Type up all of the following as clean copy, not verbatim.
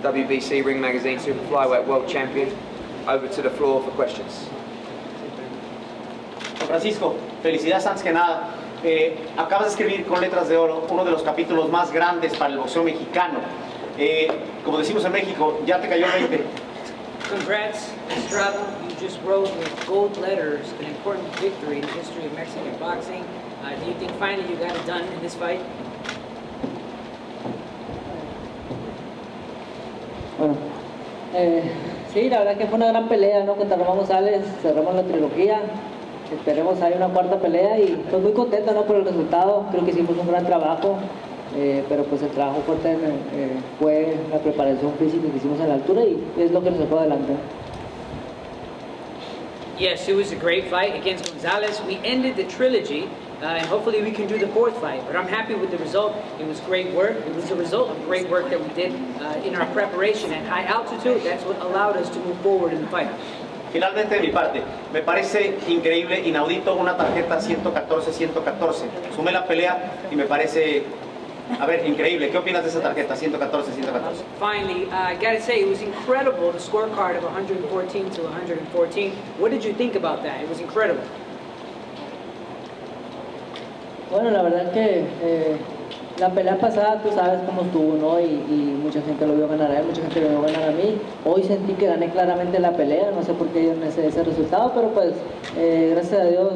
WBC Ring Magazine Super Flyweight World Champion. Over to the floor for questions. Francisco, felicidades antes que nada. Acabas de escribir con letras de oro uno de los capítulos más grandes para el boxeo mexicano. Como decimos en México, ya te cayó el 20. Congrats, Estrada. You just wrote with gold letters an important victory in the history of Mexican boxing. Do you think finally you got it done in this fight? Bueno, sí, la verdad que fue una gran pelea, ¿no? Contra Roman Gonzalez, cerramos la trilogía, esperemos hay una cuarta pelea y estoy muy contento, ¿no? Por el resultado, creo que hicimos un gran trabajo, pero pues el trabajo fuerte fue la preparación física que hicimos en la altura y es lo que nos sacó adelante. Yes, it was a great fight against Gonzalez. We ended the trilogy, and hopefully we can do the fourth fight. But I'm happy with the result. It was great work. It was a result of great work that we did in our preparation at high altitude. That's what allowed us to move forward in the fight. Finalmente, de mi parte, me parece increíble, inaudito, una tarjeta 114-114. Sumé la pelea y me parece, a ver, increíble. ¿Qué opinas de esa tarjeta 114-114? Finally, I gotta say, it was incredible, the scorecard of 114 to 114. What did you think about that? It was incredible. Bueno, la verdad que la pelea pasada tú sabes cómo estuvo, ¿no? Y mucha gente lo vio ganar a él, mucha gente lo vio ganar a mí. Hoy sentí que gané claramente la pelea, no sé por qué dieron ese resultado, pero pues gracias a Dios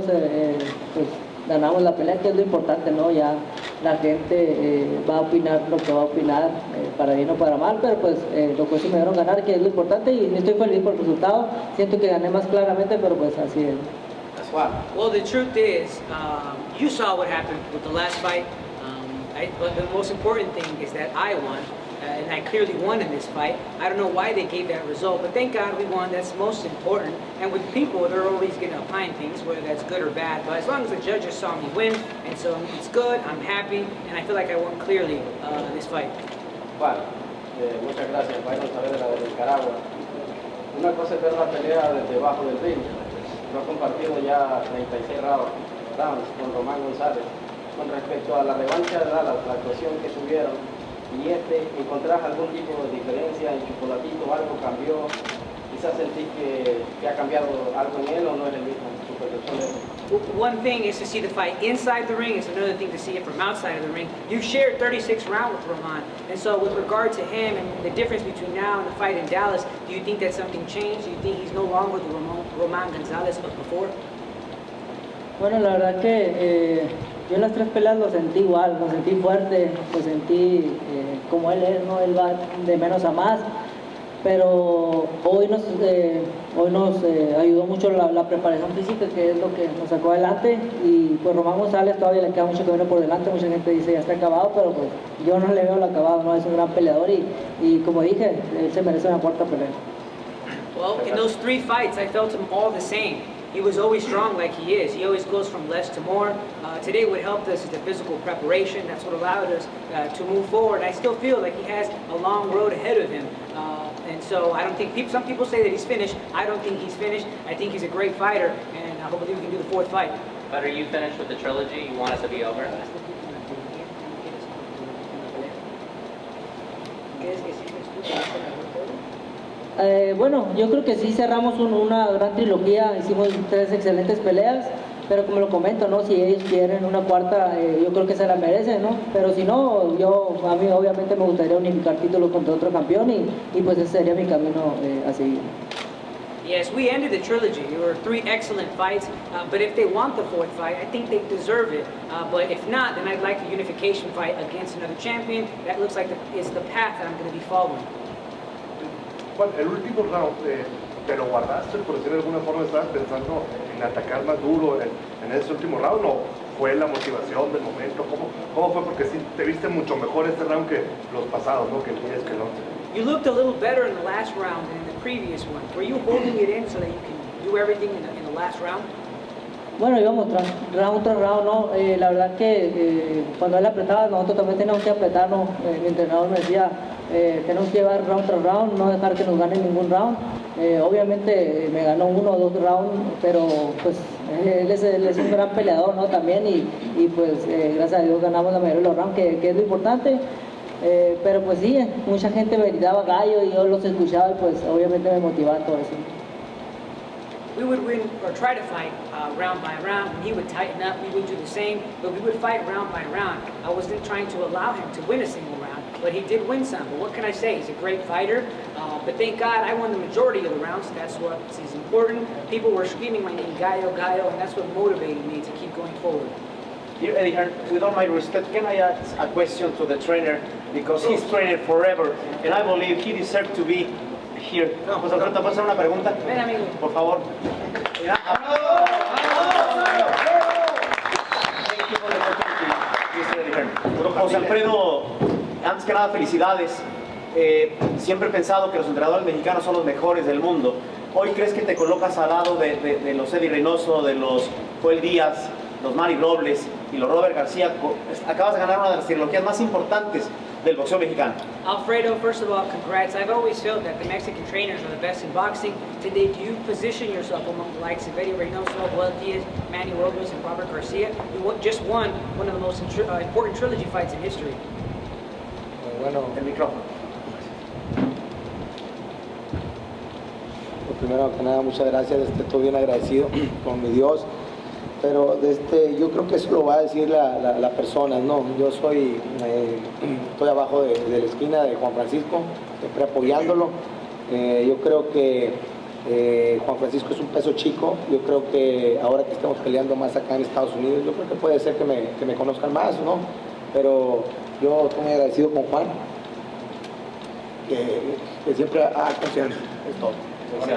pues ganamos la pelea, que es lo importante, ¿no? Ya la gente va a opinar lo que va a opinar, para bien o para mal, pero pues lo que sí me dieron ganar, que es lo importante, y estoy feliz por el resultado. Siento que gané más claramente, pero pues así es. Well, the truth is, you saw what happened with the last fight. But the most important thing is that I won, and I clearly won in this fight. I don't know why they gave that result, but thank God we won. That's most important. And with people, they're always going to opine things, whether that's good or bad. But as long as the judges saw me win, and so it's good, I'm happy, and I feel like I won clearly this fight. Bueno, muchas gracias. Byron Saavedra de Nicaragua. Una cosa es ver la pelea desde debajo del ring. Yo he compartido ya 36 rounds con Roman Gonzalez. Con respecto a la revancha de Dallas, la actuación que tuvieron, y ¿encontrás algún tipo de diferencia en Chocolatito? ¿Algo cambió? Quizás sentís que ha cambiado algo en él, o no es el mismo su percepción de él. One thing is to see the fight inside the ring, it's another thing to see it from outside of the ring. You shared 36 rounds with Roman, and so with regard to him and the difference between now and the fight in Dallas, do you think that something changed? Do you think he's no longer the Roman Gonzalez of before? Bueno, la verdad que yo en las tres peleas lo sentí igual, lo sentí fuerte, lo sentí como él es, ¿no? Él va de menos a más, pero hoy nos ayudó mucho la preparación física, que es lo que nos sacó adelante, y pues Roman González todavía le queda mucho camino por delante. Mucha gente dice ya está acabado, pero pues yo no le veo el acabado, ¿no? Es un gran peleador y como dije, él se merece una cuarta pelea. Well, in those three fights, I felt him all the same. He was always strong like he is. He always goes from less to more. Today what helped us is the physical preparation. That's what allowed us to move forward. I still feel like he has a long road ahead of him. And so I don't think some people say that he's finished. I don't think he's finished. I think he's a great fighter, and hopefully we can do the fourth fight. But are you finished with the trilogy? You want it to be over? Bueno, yo creo que sí cerramos una gran trilogía, hicimos tres excelentes peleas, pero como lo comento, ¿no? Si ellos quieren una cuarta, yo creo que se la merecen, ¿no? Pero si no, a mí obviamente me gustaría unificar títulos contra otro campeón y pues ese sería mi camino a seguir. Yes, we ended the trilogy. There were three excellent fights, but if they want the fourth fight, I think they deserve it. But if not, then I'd like a unification fight against another champion. That looks like is the path that I'm going to be following. Bueno, el último round te lo guardaste, por decirlo de alguna forma. ¿Estabas pensando en atacar más duro en ese último round, o fue la motivación del momento? ¿Cómo fue? Porque sí te viste mucho mejor este round que los pasados, ¿no? Que el 10, que el 11. You looked a little better in the last round than in the previous one. Were you holding it in so that you can do everything in the last round? Bueno, íbamos round tras round, ¿no? La verdad que cuando él apretaba, nosotros también teníamos que apretarnos. Mi entrenador me decía, tenemos que llevar round tras round, no dejar que nos gane ningún round. Obviamente me ganó 1 o 2 rounds, pero pues él es un gran peleador, ¿no? También, y pues gracias a Dios ganamos la mayoría de los rounds, que es lo importante. Pero pues sí, mucha gente me gritaba gallo y yo los escuchaba y pues obviamente me motivaba todo eso. We would win or try to fight round by round, and he would tighten up. We would do the same, but we would fight round by round. I wasn't trying to allow him to win a single round, but he did win some. But what can I say? He's a great fighter. But thank God I won the majority of the rounds. That's what is important. People were screaming my name, Gallo, Gallo, and that's what motivated me to keep going forward. Dear Eddie Hearn, with all my respect, can I ask a question to the trainer? Because he's trained forever, and I believe he deserves to be here. José Alfredo, ¿te puedo hacer una pregunta? Ven, amigo. Por favor. Thank you for the opportunity, Mr. Eddie Hearn. José Alfredo, antes que nada, felicidades. Siempre he pensado que los entrenadores mexicanos son los mejores del mundo. ¿Hoy crees que te colocas al lado de los Eddie Reynoso, de los Joel Díaz, los Manny Robles y los Robert García? Acabas de ganar una de las trilogías más importantes del boxeo mexicano. Alfredo, first of all, congrats. I've always felt that the Mexican trainers are the best in boxing. Today, do you position yourself among the likes of Eddie Reynoso, Joel Diaz, Manny Robles, and Robert Garcia? You just won one of the most important trilogy fights in history. Bueno, El micrófono. primero que nada, muchas gracias, estoy bien agradecido con mi Dios, pero yo creo que eso lo va a decir la persona, ¿no? Yo estoy abajo de la esquina de Juan Francisco, siempre apoyándolo. Yo creo que Juan Francisco es un peso chico. Yo creo que ahora que estamos peleando más acá en Estados Unidos, yo creo que puede ser que me conozcan más, ¿no? Pero yo estoy muy agradecido con Juan, que siempre ha confianza, es todo. Thank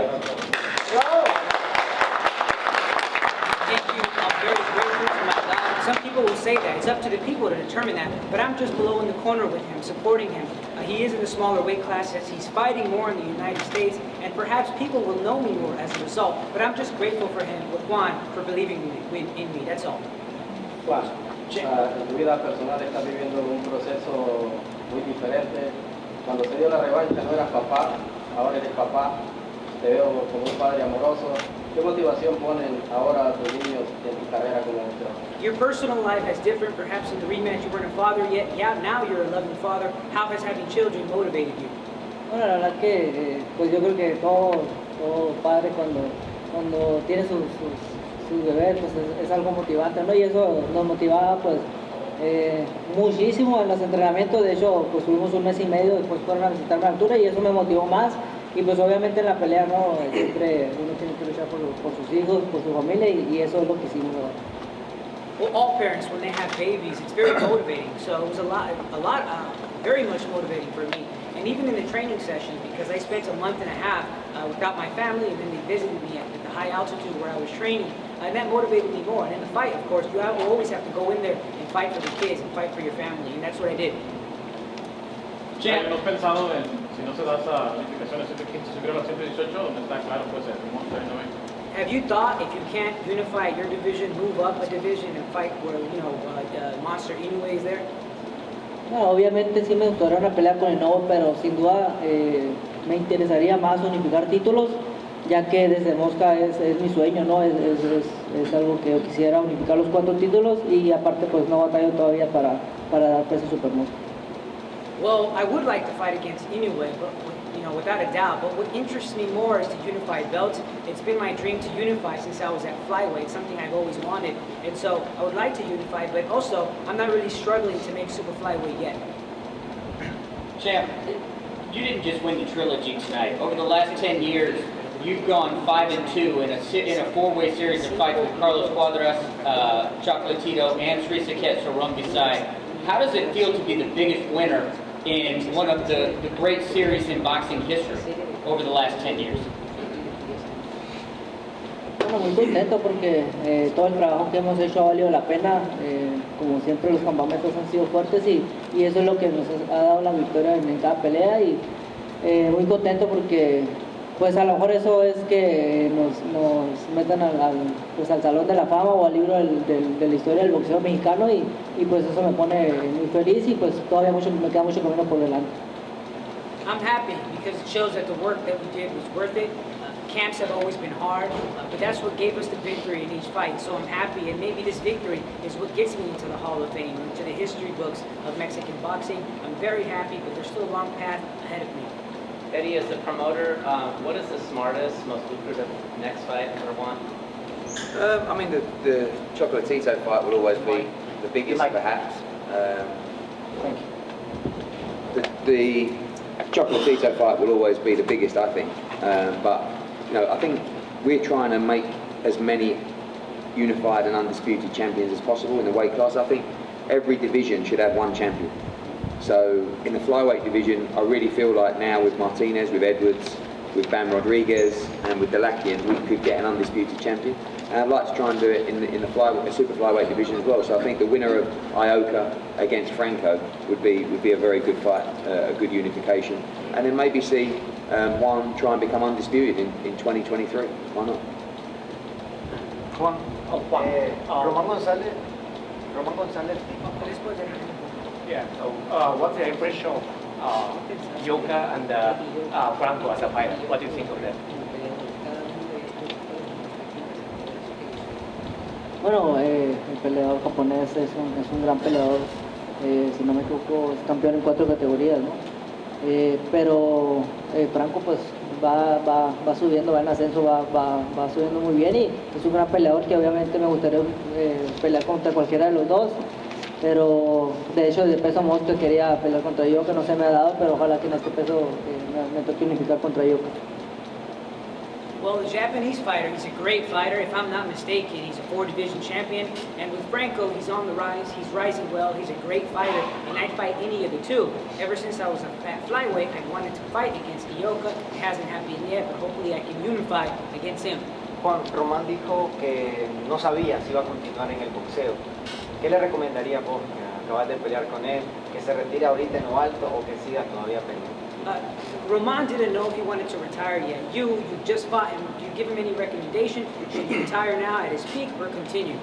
you. I'm very grateful to my God. Some people will say that. It's up to the people to determine that. But I'm just below in the corner with him, supporting him. He is in the smaller weight classes. He's fighting more in the United States, and perhaps people will know me more as a result. But I'm just grateful for him, with Juan, for believing in me. That's all. Juan, en tu vida personal estás viviendo un proceso muy diferente. Cuando se dio la revancha no eras papá, ahora eres papá. Te veo como un padre amoroso. ¿Qué motivación ponen ahora tus niños en tu carrera como boxeador? Your personal life is different. Perhaps in the rematch you weren't a father yet. Yeah, now you're a loving father. How has having children motivated you? Bueno, la verdad que pues yo creo que todo padre cuando tiene sus bebés pues es algo motivante, ¿no? Y eso nos motivaba pues muchísimo en los entrenamientos. De hecho pues tuvimos un mes y medio, después fueron a visitarme a altura y eso me motivó más. Y pues obviamente en la pelea, ¿no? Siempre uno tiene que luchar por sus hijos, por su familia y eso es lo que hicimos ahora. Well, all parents, when they have babies, it's very motivating. So it was very much motivating for me. And even in the training sessions, because I spent a month and a half without my family, and then they visited me at the high altitude where I was training, and that motivated me more. And in the fight, of course, you always have to go in there and fight for the kids and fight for your family, and that's what I did. Champ, ¿no has pensado en, si no se da esa unificación de 115, subir a la 118, donde está claro pues el Monster Inoue? Have you thought if you can't unify your division, move up a division and fight where, Monster Inoue is there? No, obviamente sí me gustaría una pelea con Inoue, pero sin duda me interesaría más unificar títulos, ya que desde Mosca es mi sueño, ¿no? Es algo que yo quisiera, unificar los 4 títulos y aparte pues no batallo todavía para dar peso super Mosca. Well, I would like to fight against Inoue, but without a doubt. But what interests me more is to unify belts. It's been my dream to unify since I was at flyweight, something I've always wanted. And so I would like to unify, but also I'm not really struggling to make super flyweight yet. Champ, you didn't just win the trilogy tonight. Over the last 10 years, you've gone 5-2 in a 4-way series of fights with Carlos Cuadras, Chocolatito, and Teresa Ketso beside. How does it feel to be the biggest winner in one of the great series in boxing history over the last 10 years? Bueno, muy contento porque todo el trabajo que hemos hecho ha valido la pena. Como siempre los campamentos han sido fuertes y eso es lo que nos ha dado la victoria en cada pelea y muy contento porque pues a lo mejor eso es que nos metan al Salón de la Fama o al libro de la historia del boxeo mexicano y pues eso me pone muy feliz y pues todavía me queda mucho camino por delante. I'm happy because it shows that the work that we did was worth it. camps have always been hard, but that's what gave us the victory in each fight. So I'm happy, and maybe this victory is what gets me into the Hall of Fame, into the history books of Mexican boxing. I'm very happy, but there's still a long path ahead of me. Eddie, as the promoter, what is the smartest, most lucrative next fight for Juan? I mean, the Chocolatito fight will always be the biggest, perhaps. Thank you. The Chocolatito fight will always be the biggest, I think. But you know, I think we're trying to make as many unified and undisputed champions as possible in the weight class. I think every division should have one champion. So in the flyweight division, I really feel like now with Martinez, with Edwards, with Bam Rodriguez, and with Delakian, we could get an undisputed champion. And I'd like to try and do it in the super flyweight division as well. So I think the winner of Ioka against Franco would be a very good fight, a good unification. And then maybe see Juan try and become undisputed in 2023. Why not? Juan, Roman Gonzalez. Yeah. So, what's the impression of Ioka and Franco as a fighter? What do you think of that? Bueno, el peleador japonés es un gran peleador, si no me equivoco es campeón en 4 categorías, ¿no? Pero Franco pues va subiendo, va en ascenso, va subiendo muy bien y es un gran peleador que obviamente me gustaría pelear contra cualquiera de los dos, pero de hecho de peso mosca quería pelear contra Ioka, no se me ha dado, pero ojalá que en este peso me toque unificar contra Ioka. Well, the Japanese fighter, he's a great fighter. If I'm not mistaken, he's a 4-division champion. And with Franco, he's on the rise. He's rising well. He's a great fighter. And I'd fight any of the two. Ever since I was at flyweight, I wanted to fight against Ioka. It hasn't happened yet, but hopefully I can unify against him. Juan, Román dijo que no sabía si iba a continuar en el boxeo. ¿Qué le recomendaría vos, que acabas de pelear con él, que se retire ahorita en lo alto o que siga todavía peleando? Roman didn't know if he wanted to retire yet. You just fought him. Do you give him any recommendation? Should he retire now at his peak or continue?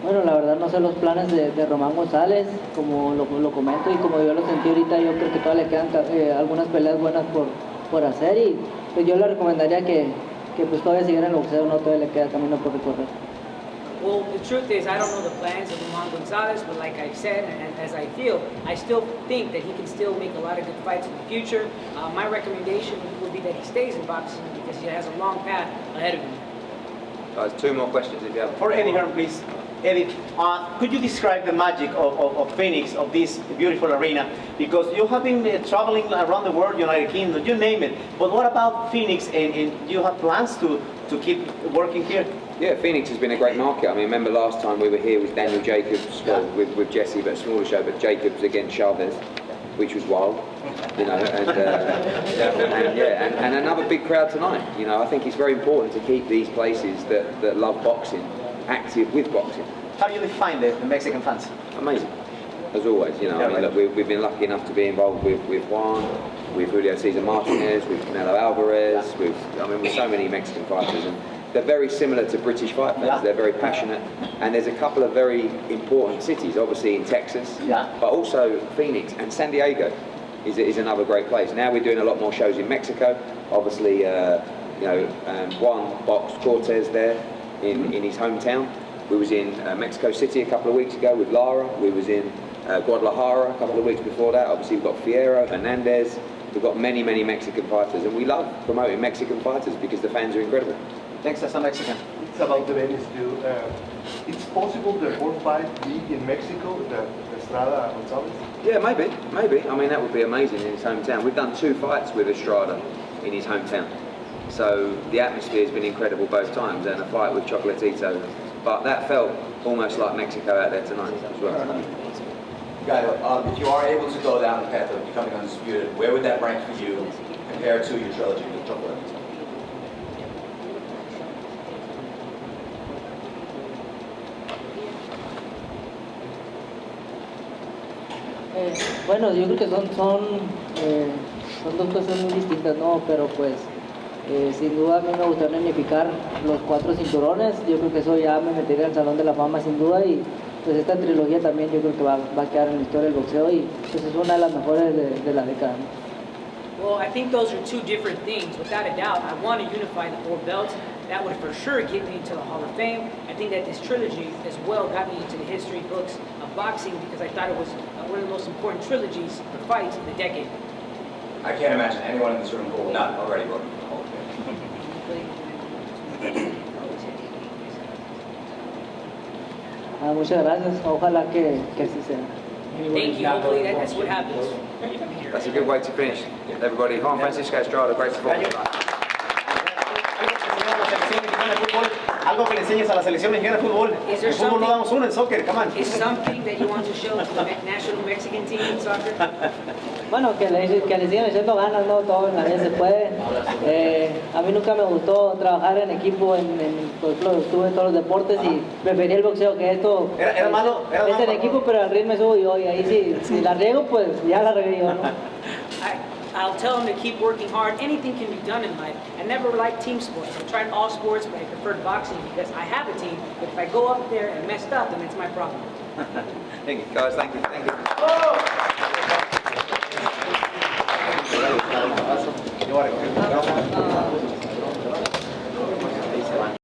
Bueno, la verdad no sé los planes de Roman González, como lo comento y como yo lo sentí ahorita, yo creo que todavía le quedan algunas peleas buenas por hacer y pues yo le recomendaría que pues todavía siguiera en el boxeo, no todavía le queda camino por recorrer. Well, the truth is, I don't know the plans of Roman Gonzalez, but like I've said, and as I feel, I still think that he can still make a lot of good fights in the future. My recommendation would be that he stays in boxing because he has a long path ahead of him. Guys, 2 more questions if you have. For Eddie Hearn, please. Eddie, could you describe the magic of Phoenix, of this beautiful arena? Because you have been traveling around the world, United Kingdom, you name it. But what about Phoenix, and you have plans to keep working here? Yeah, Phoenix has been a great market. I mean, remember last time we were here with Daniel Jacobs, well, with Jesse, but a smaller show, but Jacobs against Chavez, which was wild, you know, and another big crowd tonight. You know, I think it's very important to keep these places that love boxing active with boxing. How do you define the Mexican fans? Amazing, as always. You know, I mean, look, we've been lucky enough to be involved with Juan, with Julio Cesar Martinez, with Canelo Alvarez, with so many Mexican fighters, and they're very similar to British fight fans. They're very passionate, and there's a couple of very important cities, obviously in Texas, but also Phoenix and San Diego is another great place. Now we're doing a lot more shows in Mexico. Obviously, Juan boxed Cortez there in his hometown. We was in Mexico City a couple of weeks ago with Lara. We was in Guadalajara a couple of weeks before that. Obviously we've got Fierro, Hernandez. We've got many Mexican fighters, and we love promoting Mexican fighters because the fans are incredible. Thanks, as a Mexican. It's about the venues too. It's possible the 4th fight be in Mexico, the Estrada Gonzalez? Yeah, maybe. I mean, that would be amazing in his hometown. We've done 2 fights with Estrada in his hometown. So the atmosphere has been incredible both times, and a fight with Chocolatito. But that felt almost like Mexico out there tonight as well. Gallo, if you are able to go down the path of becoming undisputed, where would that rank for you compared to your trilogy with Chocolatito? Bueno, yo creo que son 2 cosas muy distintas, ¿no? Pero pues sin duda a mí me gustaría unificar los 4 cinturones. Yo creo que eso ya me metería al Salón de la Fama sin duda, y pues esta trilogía también yo creo que va a quedar en la historia del boxeo y pues es una de las mejores de la década, ¿no? Well, I think those are two different things. Without a doubt, I want to unify the 4 belts. That would for sure get me into the Hall of Fame. I think that this trilogy as well got me into the history books of boxing because I thought it was one of the most important trilogies for fights in the decade. I can't imagine anyone in this room who will not already vote for the Hall of Fame. Muchas gracias. Ojalá que así sea. Thank you. Hopefully that's what happens. That's a good way to finish. Everybody, Juan Francisco Estrada, great performance. Algo que le enseñes a la selección mexicana de fútbol. Is En there fútbol no something- damos uno, en soccer, come on. Is something that you want to show to the national Mexican team in soccer? Bueno, que le sigan echando ganas, ¿no? Todo en la vida se puede. A mí nunca me gustó trabajar en equipo, por ejemplo, estuve en todos los deportes y preferí el boxeo que esto. Era malo, era Es malo en para equipo, pero al ritmo subo yo y ahí si la riego, pues ya la regué yo, ¿no? I'll tell them to keep working hard. Anything can be done in life. I never liked team sports. I tried all sports, but I preferred boxing because I have a team. But if I go up there and messed up, then it's my problem. Thank you, guys. Thank you.